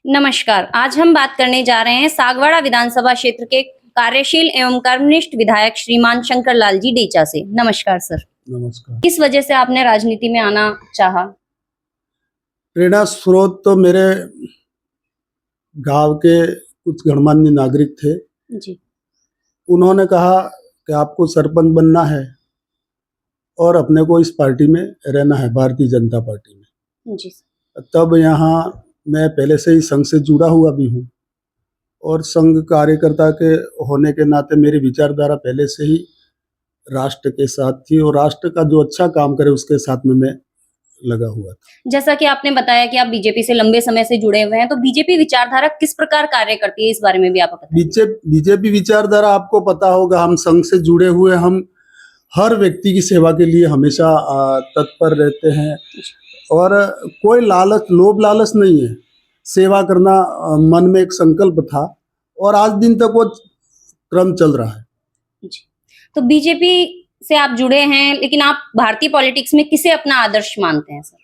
नमस्कार। आज हम बात करने जा रहे हैं सागवाड़ा विधानसभा क्षेत्र के कार्यशील एवं कर्मनिष्ठ विधायक श्रीमान शंकर लाल जी डेचा से। नमस्कार सर। नमस्कार। किस वजह से आपने राजनीति में आना चाहा? प्रेरणा स्रोत तो मेरे गांव के कुछ गणमान्य नागरिक थे। जी। उन्होंने कहा कि आपको सरपंच बनना है और अपने को इस पार्टी में रहना है, भारतीय जनता पार्टी में। जी। तब यहाँ मैं पहले से ही संघ से जुड़ा हुआ भी हूँ और संघ कार्यकर्ता के होने के नाते मेरी विचारधारा पहले से ही राष्ट्र के साथ थी और राष्ट्र का जो अच्छा काम करे उसके साथ में मैं लगा हुआ था। जैसा कि आपने बताया कि आप बीजेपी से लंबे समय से जुड़े हुए हैं, तो बीजेपी विचारधारा किस प्रकार कार्य करती है, इस बारे में भी आप बताइए। बीजेपी विचारधारा आपको पता होगा, हम संघ से जुड़े हुए, हम हर व्यक्ति की सेवा के लिए हमेशा तत्पर रहते हैं और कोई लालच, लोभ लालच नहीं है। सेवा करना मन में एक संकल्प था और आज दिन तक वो क्रम चल रहा है। जी। तो बीजेपी से आप जुड़े हैं, लेकिन आप भारतीय पॉलिटिक्स में किसे अपना आदर्श मानते हैं सर?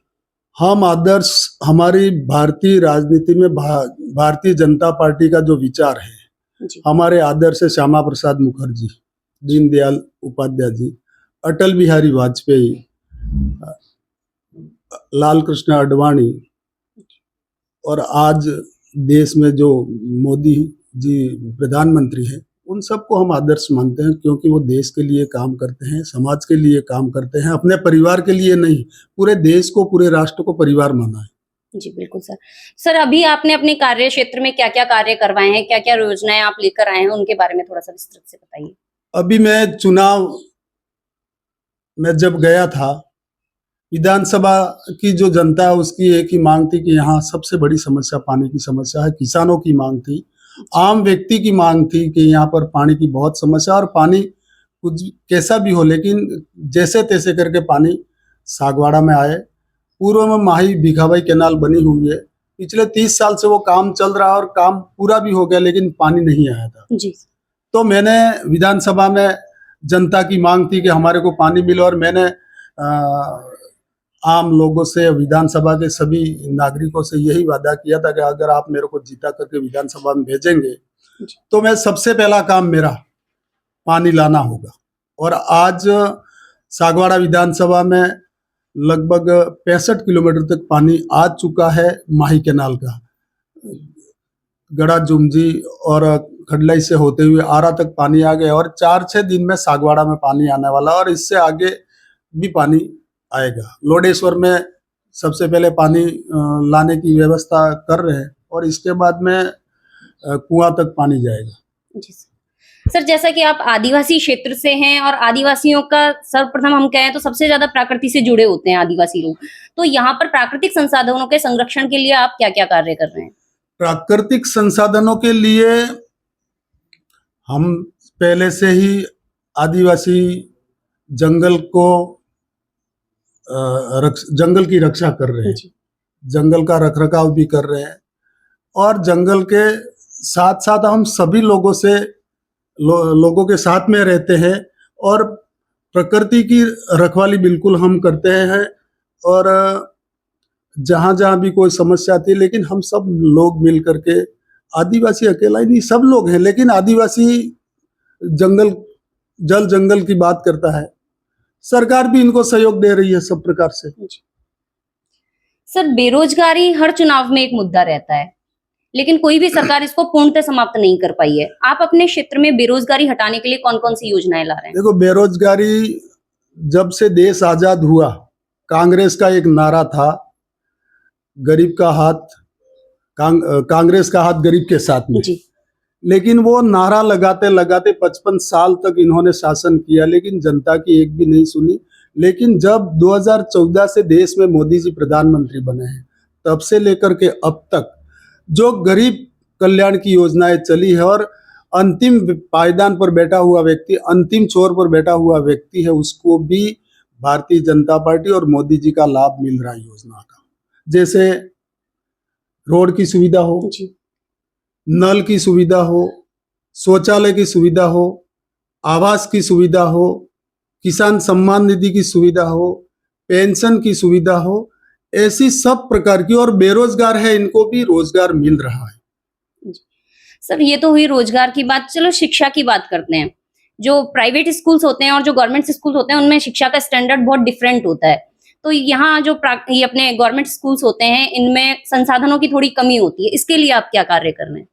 हम आदर्श, हमारी भारतीय राजनीति में भारतीय जनता पार्टी का जो विचार है, हमारे आदर्श है श्यामा प्रसाद मुखर्जी, दीनदयाल उपाध्याय जी, अटल बिहारी वाजपेयी, लाल कृष्ण आडवाणी और आज देश में जो मोदी जी प्रधानमंत्री हैं, उन सबको हम आदर्श मानते हैं क्योंकि वो देश के लिए काम करते हैं, समाज के लिए काम करते हैं, अपने परिवार के लिए नहीं, पूरे देश को, पूरे राष्ट्र को परिवार माना है। जी बिल्कुल सर। सर, अभी आपने अपने कार्य क्षेत्र में क्या-क्या कार्य करवाए हैं, क्या-क्या योजनाएं आप लेकर आए हैं, उनके बारे में थोड़ा सा विस्तृत से बताइए। अभी मैं चुनाव में जब गया था, विधानसभा की जो जनता है उसकी एक ही मांग थी कि यहाँ सबसे बड़ी समस्या पानी की समस्या है। किसानों की मांग थी, आम व्यक्ति की मांग थी कि यहाँ पर पानी की बहुत समस्या, और पानी कुछ कैसा भी हो लेकिन जैसे तैसे करके पानी सागवाड़ा में आए। पूर्व में माही भीखाबाई कैनाल बनी हुई है, पिछले 30 साल से वो काम चल रहा है और काम पूरा भी हो गया लेकिन पानी नहीं आया था। जी। तो मैंने विधानसभा में, जनता की मांग थी कि हमारे को पानी मिले और मैंने आम लोगों से, विधानसभा के सभी नागरिकों से यही वादा किया था कि अगर आप मेरे को जीता करके विधानसभा में भेजेंगे तो मैं सबसे पहला काम मेरा पानी लाना होगा। और आज सागवाड़ा विधानसभा में लगभग 65 किलोमीटर तक पानी आ चुका है। माही कैनाल का गड़ा जुमजी और खडलाई से होते हुए आरा तक पानी आ गया और 4-6 दिन में सागवाड़ा में पानी आने वाला और इससे आगे भी पानी आएगा। लोडेश्वर में सबसे पहले पानी लाने की व्यवस्था कर रहे हैं और इसके बाद में कुआं तक पानी जाएगा। जी सर, जैसा कि आप आदिवासी क्षेत्र से हैं और आदिवासियों का सर्वप्रथम हम कहें तो सबसे ज्यादा प्रकृति से जुड़े होते हैं आदिवासी लोग, तो यहाँ पर प्राकृतिक संसाधनों के संरक्षण के लिए आप क्या-क्या कार्य कर रहे हैं? प्राकृतिक संसाधनों के लिए हम पहले से ही आदिवासी जंगल को जंगल की रक्षा कर रहे हैं, जंगल का रखरखाव भी कर रहे हैं और जंगल के साथ साथ हम सभी लोगों से लोगों के साथ में रहते हैं और प्रकृति की रखवाली बिल्कुल हम करते हैं। और जहां जहां भी कोई समस्या थी, लेकिन हम सब लोग मिल करके, आदिवासी अकेला ही नहीं, सब लोग हैं, लेकिन आदिवासी जल जंगल की बात करता है, सरकार भी इनको सहयोग दे रही है सब प्रकार से। सर, बेरोजगारी हर चुनाव में एक मुद्दा रहता है, लेकिन कोई भी सरकार इसको पूर्णतः समाप्त नहीं कर पाई है। आप अपने क्षेत्र में बेरोजगारी हटाने के लिए कौन-कौन सी योजनाएं ला रहे हैं? देखो, बेरोजगारी जब से देश आजाद हुआ, कांग्रेस का एक नारा था, गरीब का हाथ, कांग्रेस का हाथ गरीब के साथ में। जी। लेकिन वो नारा लगाते लगाते 55 साल तक इन्होंने शासन किया, लेकिन जनता की एक भी नहीं सुनी। लेकिन जब 2014 से देश में मोदी जी प्रधानमंत्री बने हैं, तब से लेकर के अब तक जो गरीब कल्याण की योजनाएं चली है और अंतिम पायदान पर बैठा हुआ व्यक्ति, अंतिम छोर पर बैठा हुआ व्यक्ति है, उसको भी भारतीय जनता पार्टी और मोदी जी का लाभ मिल रहा है योजना का। जैसे रोड की सुविधा हो, नल की सुविधा हो, शौचालय की सुविधा हो, आवास की सुविधा हो, किसान सम्मान निधि की सुविधा हो, पेंशन की सुविधा हो, ऐसी सब प्रकार की, और बेरोजगार है इनको भी रोजगार मिल रहा है। सर ये तो हुई रोजगार की बात, चलो शिक्षा की बात करते हैं। जो प्राइवेट स्कूल्स होते हैं और जो गवर्नमेंट स्कूल्स होते हैं उनमें शिक्षा का स्टैंडर्ड बहुत डिफरेंट होता है। तो यहाँ जो ये अपने गवर्नमेंट स्कूल्स होते हैं इनमें संसाधनों की थोड़ी कमी होती है, इसके लिए आप क्या कार्य कर रहे हैं?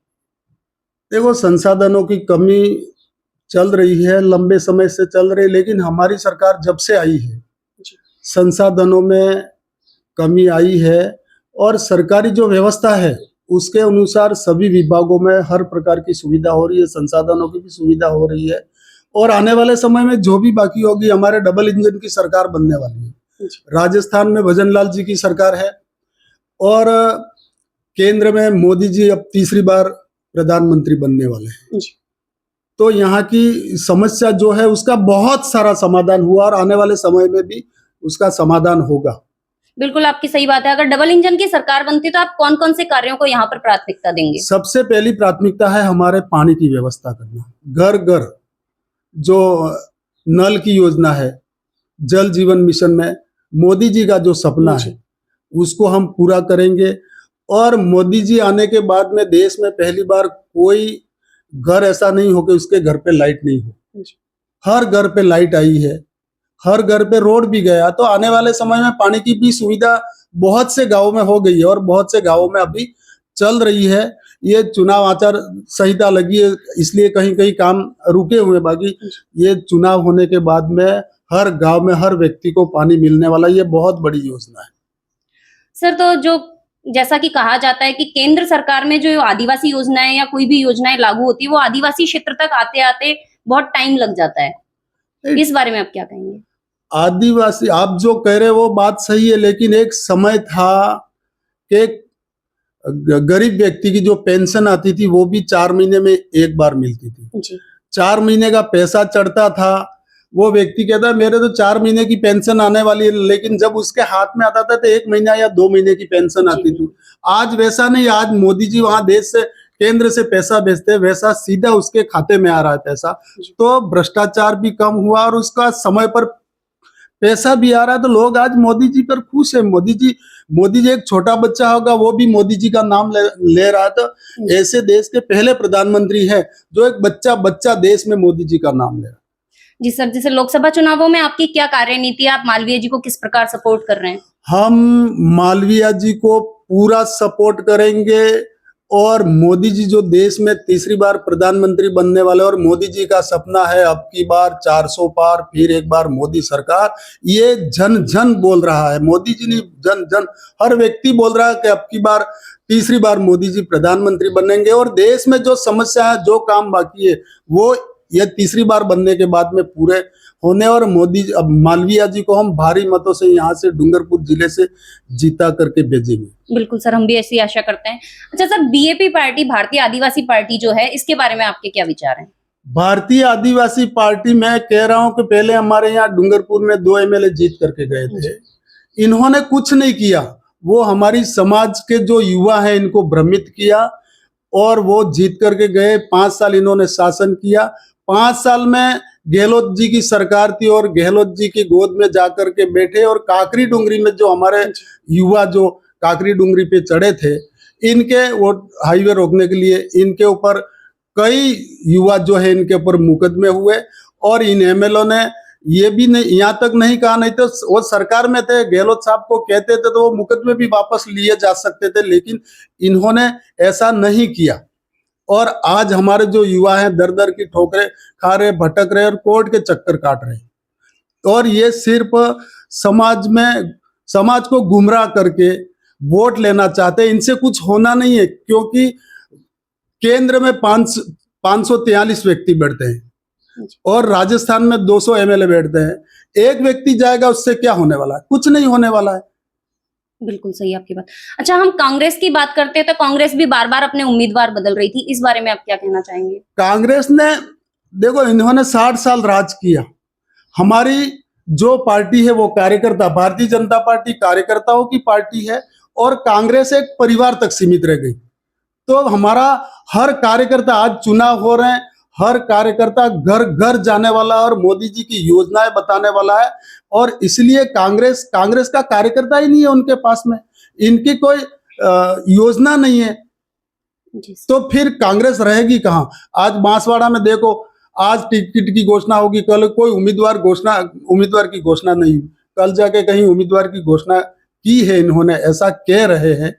देखो, संसाधनों की कमी चल रही है, लंबे समय से चल रही है, लेकिन हमारी सरकार जब से आई है संसाधनों में कमी आई है, और सरकारी जो व्यवस्था है उसके अनुसार सभी विभागों में हर प्रकार की सुविधा हो रही है, संसाधनों की भी सुविधा हो रही है। और आने वाले समय में जो भी बाकी होगी, हमारे डबल इंजन की सरकार बनने वाली है। राजस्थान में भजनलाल जी की सरकार है, और केंद्र में मोदी जी अब तीसरी बार प्रधानमंत्री बनने वाले हैं। तो यहाँ की समस्या जो है उसका बहुत सारा समाधान हुआ, और आने वाले समय में भी उसका समाधान होगा। बिल्कुल आपकी सही बात है। अगर डबल इंजन की सरकार बनती तो आप कौन-कौन से कार्यों को यहाँ पर प्राथमिकता देंगे? सबसे पहली प्राथमिकता है हमारे पानी की व्यवस्था करना। घर घर जो नल की योजना है, जल जीवन मिशन में मोदी जी का जो सपना है उसको हम पूरा करेंगे। और मोदी जी आने के बाद में देश में पहली बार कोई घर ऐसा नहीं हो कि उसके घर पे लाइट नहीं हो। हर घर पे लाइट आई है, हर घर पे रोड भी गया। तो आने वाले समय में पानी की भी सुविधा बहुत से गांवों में हो गई है, और बहुत से गांवों में अभी चल रही है। ये चुनाव आचार संहिता लगी है, इसलिए कहीं कहीं काम रुके हुए, बाकी ये चुनाव होने के बाद में हर गांव में हर व्यक्ति को पानी मिलने वाला, ये बहुत बड़ी योजना है। सर तो जो जैसा कि कहा जाता है कि केंद्र सरकार में जो आदिवासी योजनाएं या कोई भी योजनाएं लागू होती है वो आदिवासी क्षेत्र तक आते आते बहुत टाइम लग जाता है, इस बारे में आप क्या कहेंगे? आदिवासी, आप जो कह रहे हो वो बात सही है, लेकिन एक समय था कि गरीब व्यक्ति की जो पेंशन आती थी वो भी 4 महीने में एक बार मिलती थी। 4 महीने का पैसा चढ़ता था, वो व्यक्ति कहता है मेरे तो 4 महीने की पेंशन आने वाली है, लेकिन जब उसके हाथ में आता था तो 1 महीना या 2 महीने की पेंशन आती थी। आज वैसा नहीं, आज मोदी जी वहां देश से केंद्र से पैसा भेजते हैं, वैसा सीधा उसके खाते में आ रहा है पैसा। तो भ्रष्टाचार भी कम हुआ और उसका समय पर पैसा भी आ रहा है, तो लोग आज मोदी जी पर खुश है। मोदी जी एक छोटा बच्चा होगा वो भी मोदी जी का नाम ले रहा था। ऐसे देश के पहले प्रधानमंत्री है जो एक बच्चा देश में मोदी जी का नाम ले रहा है। जी सर, जैसे लोकसभा चुनावों में आपकी क्या कार्यनीति है? आप मालवीय जी को किस प्रकार सपोर्ट कर रहे हैं? हम मालवीय जी को पूरा सपोर्ट करेंगे, और मोदी जी जो देश में तीसरी बार प्रधानमंत्री बनने वाले, और मोदी जी का सपना है अब की बार 400 पार, फिर एक बार मोदी सरकार। ये जन जन बोल रहा है, मोदी जी नहीं, जन जन हर व्यक्ति बोल रहा है कि अब की बार तीसरी बार मोदी जी प्रधानमंत्री बनेंगे। और देश में जो समस्या है, जो काम बाकी है, वो ये तीसरी बार बनने के बाद में पूरे होने। और मोदी अब मालवीय जी को हम भारी मतों से यहाँ से डूंगरपुर जिले से जीता करके भेजेंगे। बिल्कुल सर, हम भी ऐसी आशा करते हैं। अच्छा सर, बीएपी पार्टी, भारतीय आदिवासी पार्टी जो है, इसके बारे में आपके क्या विचार हैं? भारतीय आदिवासी पार्टी, मैं कह रहा हूं कि पहले हमारे यहाँ डूंगरपुर में 2 एमएलए जीत करके गए थे, इन्होंने कुछ नहीं किया। वो हमारी समाज के जो युवा हैं इनको भ्रमित किया, और वो जीत करके गए। 5 साल इन्होंने शासन किया। 5 साल में गहलोत जी की सरकार थी, और गहलोत जी की गोद में जाकर के बैठे, और काकरी डूंगरी में जो हमारे युवा जो काकरी डूंगरी पे चढ़े थे, इनके वो हाईवे रोकने के लिए इनके ऊपर कई युवा जो है इनके ऊपर मुकदमे हुए। और इन एमएलओ ने ये भी नहीं, यहाँ तक नहीं कहा, नहीं तो वो सरकार में थे, गहलोत साहब को कहते थे तो वो मुकदमे भी वापस लिए जा सकते थे, लेकिन इन्होंने ऐसा नहीं किया। और आज हमारे जो युवा हैं दर दर की ठोकरें खा रहे, भटक रहे, और कोर्ट के चक्कर काट रहे। और ये सिर्फ समाज को गुमराह करके वोट लेना चाहते हैं। इनसे कुछ होना नहीं है, क्योंकि केंद्र में 543 व्यक्ति बैठते हैं, और राजस्थान में 200 एमएलए बैठते हैं। एक व्यक्ति जाएगा, उससे क्या होने वाला है? कुछ नहीं होने वाला है। बिल्कुल सही आपकी बात। अच्छा, हम कांग्रेस की बात करते हैं तो कांग्रेस भी बार-बार अपने उम्मीदवार बदल रही थी, इस बारे में आप क्या कहना चाहेंगे? कांग्रेस ने, देखो, इन्होंने 60 साल राज किया। हमारी जो पार्टी है वो कार्यकर्ता, भारतीय जनता पार्टी कार्यकर्ताओं की पार्टी है, और कांग्रेस एक परिवार तक सीमित रह गई। तो हमारा हर कार्यकर्ता, आज चुनाव हो रहे हैं, हर कार्यकर्ता घर घर जाने वाला और मोदी जी की योजनाएं बताने वाला है। और इसलिए कांग्रेस का कार्यकर्ता ही नहीं है उनके पास में, इनकी कोई योजना नहीं है, जी सर। तो फिर कांग्रेस रहेगी कहाँ। आज बांसवाड़ा में देखो, आज टिकट की घोषणा होगी, कल कोई उम्मीदवार की घोषणा नहीं, कल जाके कहीं उम्मीदवार की घोषणा की है इन्होंने, ऐसा कह रहे हैं।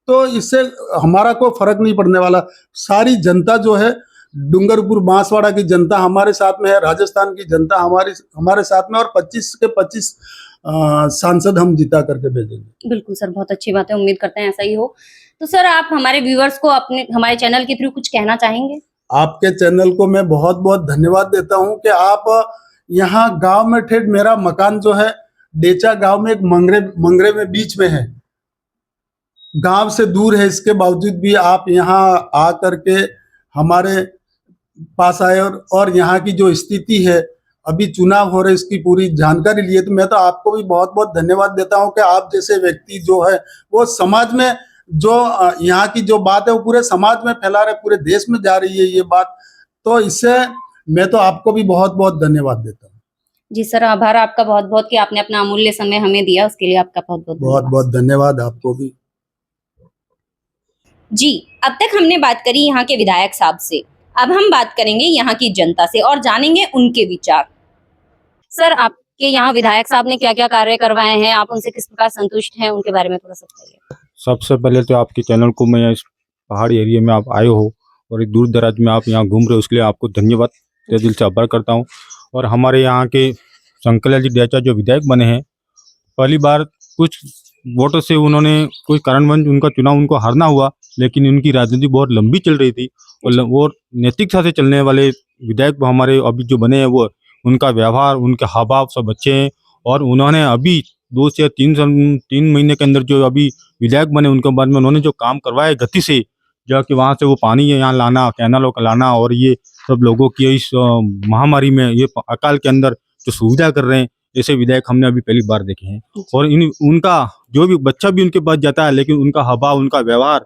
तो इससे हमारा कोई फर्क नहीं पड़ने वाला। सारी जनता जो है, डूंगरपुर बांसवाड़ा की जनता हमारे साथ में है, राजस्थान की जनता हमारे साथ में, और 25 के 25 सांसद हम जिता करके भेजेंगे। बिल्कुल सर, बहुत अच्छी बात है, उम्मीद करते हैं ऐसा ही हो। तो सर, आप हमारे व्यूअर्स को हमारे चैनल के थ्रू कुछ कहना चाहेंगे? आपके चैनल को मैं बहुत बहुत धन्यवाद देता हूं कि आप यहाँ गांव में, ठेठ मेरा मकान जो है डेचा गांव में, एक मंगरे में बीच में है, गांव से दूर है, इसके बावजूद भी आप यहाँ आ करके हमारे पास आए, और यहाँ की जो स्थिति है, अभी चुनाव हो रहे, इसकी पूरी जानकारी लिए। तो मैं तो आपको भी बहुत बहुत धन्यवाद देता हूँ कि आप जैसे व्यक्ति जो है वो समाज में जो यहाँ की जो बात है वो पूरे समाज में फैला रहे, पूरे देश में जा रही है ये बात। तो इससे मैं तो आपको भी बहुत बहुत धन्यवाद देता हूँ। जी सर, आभार आपका बहुत बहुत कि आपने अपना अमूल्य समय हमें दिया, उसके लिए आपका बहुत बहुत बहुत बहुत धन्यवाद आपको भी। जी, अब तक हमने बात करी यहाँ के विधायक साहब से, अब हम बात करेंगे यहाँ की जनता से और जानेंगे उनके विचार। सर, आपके यहाँ विधायक साहब ने क्या क्या कार्य करवाए हैं, आप उनसे किस प्रकार संतुष्ट हैं, उनके बारे में थोड़ा सा बताइए। सबसे पहले तो आपके चैनल को, मैं इस पहाड़ी एरिया में आप आए हो और एक दूर दराज में आप यहाँ घूम रहे हो, उसके लिए आपको धन्यवाद तहे दिल से आभार करता हूँ। और हमारे यहाँ के शंकरलाल जी डेचा जो विधायक बने हैं, पहली बार कुछ वोटों से उन्होंने, कोई कारणवश उनका चुनाव उनको हारना हुआ, लेकिन उनकी राजनीति बहुत लंबी चल रही थी और वो नैतिकता से चलने वाले विधायक हमारे अभी जो बने हैं, वो उनका व्यवहार, उनके हाव भाव सब अच्छे हैं। और उन्होंने अभी 2 से 3 महीने के अंदर जो अभी विधायक बने, उनके बाद में उन्होंने जो काम करवाया गति से, जो कि वहाँ से वो पानी यहाँ लाना, कैनालों का लाना, और ये सब लोगों की इस महामारी में, ये अकाल के अंदर जो सुविधा कर रहे हैं, ऐसे विधायक हमने अभी पहली बार देखे हैं। और उनका जो भी बच्चा भी उनके पास जाता है, लेकिन उनका हवा, उनका व्यवहार,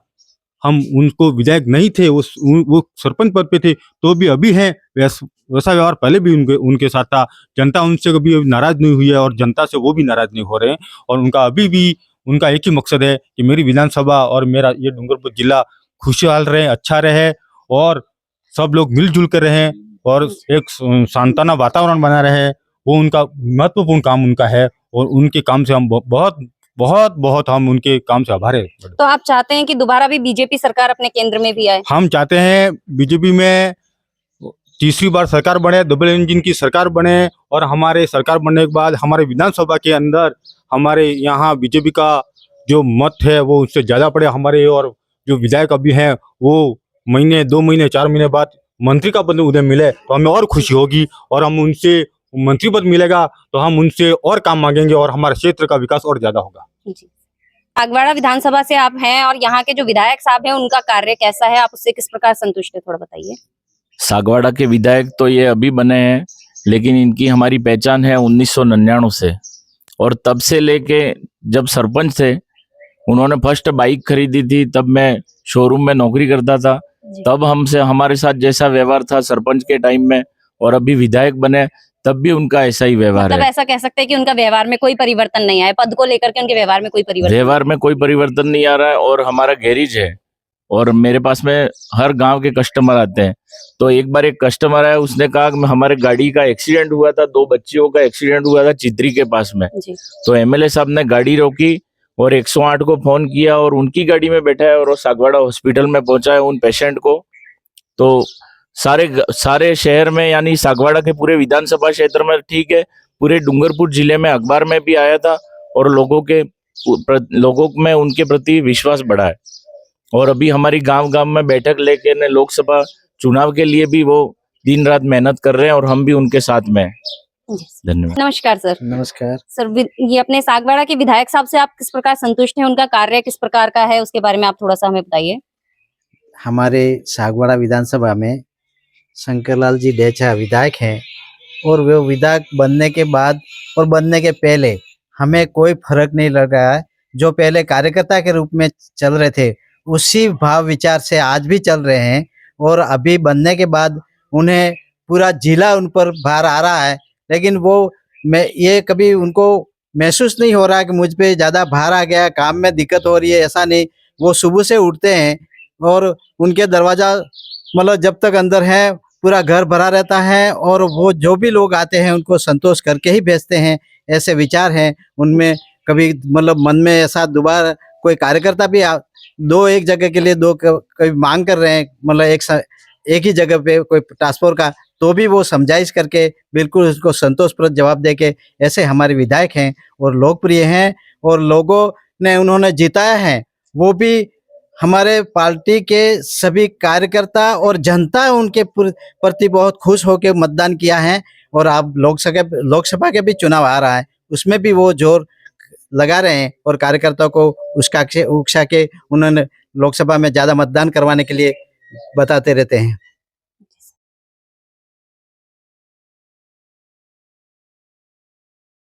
हम उनको विधायक नहीं थे, वो सरपंच पद पे थे तो भी अभी हैं, वैसा व्यवहार पहले भी उनके साथ था। जनता उनसे कभी नाराज नहीं हुई है और जनता से वो भी नाराज नहीं हो रहे हैं। और उनका अभी भी उनका एक ही मकसद है कि मेरी विधानसभा और मेरा ये डूंगरपुर जिला खुशहाल रहे, अच्छा रहे, और सब लोग मिलजुल कर रहें और एक शांताना वातावरण बना रहे। वो उनका महत्वपूर्ण काम उनका है, और उनके काम से हम बहुत हम उनके काम से आभारी हैं। तो आप चाहते हैं कि दोबारा भी बीजेपी सरकार अपने केंद्र में भी आए? हम चाहते हैं बीजेपी में तीसरी बार सरकार बने, डबल इंजन की सरकार बने, और हमारे सरकार बनने के बाद हमारे विधानसभा के अंदर हमारे यहाँ बीजेपी का जो मत है वो उससे ज्यादा पड़े हमारे, और जो विधायक अभी हैं वो महीने, 2 महीने, 4 महीने बाद मंत्री का पद उन्हें मिले तो हमें और खुशी होगी, और हम उनसे मंत्री पद मिलेगा तो हम उनसे और काम मांगेंगे, और हमारे क्षेत्र का विकास और ज्यादा होगा। जी। सागवाड़ा विधानसभा से आप हैं और यहाँ के जो विधायक साहब हैं उनका कार्य कैसा है, आप उससे किस प्रकार संतुष्ट है, थोड़ा बताइए। सागवाड़ा के विधायक तो ये अभी बने हैं, लेकिन इनकी हमारी पहचान है 1999 से, और तब से लेके जब सरपंच थे, उन्होंने फर्स्ट बाइक खरीदी थी, तब मैं शोरूम में नौकरी करता था, तब हमारे साथ जैसा व्यवहार था सरपंच के टाइम में, और अभी विधायक बने तब भी उनका ऐसा ही व्यवहार मतलब है। ऐसा कह सकते हैं कि उनका व्यवहार में कोई परिवर्तन नहीं आया, पद को लेकर के उनके व्यवहार में कोई परिवर्तन नहीं आ रहा है। और हमारा गैरेज है, और मेरे पास में हर गांव के कस्टमर आते हैं। तो एक बार एक कस्टमर आया, उसने कहा कि हमारे गाड़ी का एक्सीडेंट हुआ था, 2 बच्चियों का एक्सीडेंट हुआ था चित्री के पास में। तो एमएलए साहब ने गाड़ी रोकी और 108 को फोन किया, और उनकी गाड़ी में बैठा है और वो सागवाड़ा हॉस्पिटल में पहुंचा है उन पेशेंट को। तो सारे शहर में, यानी सागवाड़ा के पूरे विधानसभा क्षेत्र में, ठीक है, पूरे डूंगरपुर जिले में अखबार में भी आया था, और लोगों में उनके प्रति विश्वास बढ़ा है। और अभी हमारी गांव में बैठक लेके लोकसभा चुनाव के लिए भी वो दिन रात मेहनत कर रहे हैं, और हम भी उनके साथ में हैं। धन्यवाद। नमस्कार सर। नमस्कार सर, ये अपने सागवाड़ा के विधायक साहब से आप किस प्रकार संतुष्ट हैं, उनका कार्य किस प्रकार का है, उसके बारे में आप थोड़ा सा हमें बताइए। हमारे सागवाड़ा विधानसभा में शंकरलाल जी डेचा विधायक हैं, और वे विधायक बनने के बाद और बनने के पहले हमें कोई फर्क नहीं लग रहा है। जो पहले कार्यकर्ता के रूप में चल रहे थे, उसी भाव विचार से आज भी चल रहे हैं, और अभी बनने के बाद उन्हें पूरा जिला उन पर भार आ रहा है, लेकिन वो मैं ये कभी उनको महसूस नहीं हो रहा कि मुझ पे ज़्यादा भार आ गया, काम में दिक्कत हो रही है, ऐसा नहीं। वो सुबह से उठते हैं और उनके दरवाज़ा मतलब जब तक अंदर है पूरा घर भरा रहता है और वो जो भी लोग आते हैं उनको संतोष करके ही भेजते हैं, ऐसे विचार हैं उनमें। कभी मतलब मन में ऐसा दोबारा कोई कार्यकर्ता भी दो एक जगह के लिए दो कभी मांग कर रहे हैं, मतलब एक ही जगह पे कोई ट्रांसपोर्ट का, तो भी वो समझाइश करके बिल्कुल उसको संतोषप्रद जवाब दे के, ऐसे हमारे विधायक हैं और लोकप्रिय हैं और लोगों ने उन्होंने जिताया है। वो भी हमारे पार्टी के सभी कार्यकर्ता और जनता उनके प्रति बहुत खुश होकर मतदान किया है। और अब लोकसभा के भी चुनाव आ रहा है, उसमें भी वो जोर लगा रहे हैं और कार्यकर्ताओं को उकसा के उन्होंने लोकसभा में ज़्यादा मतदान करवाने के लिए बताते रहते हैं।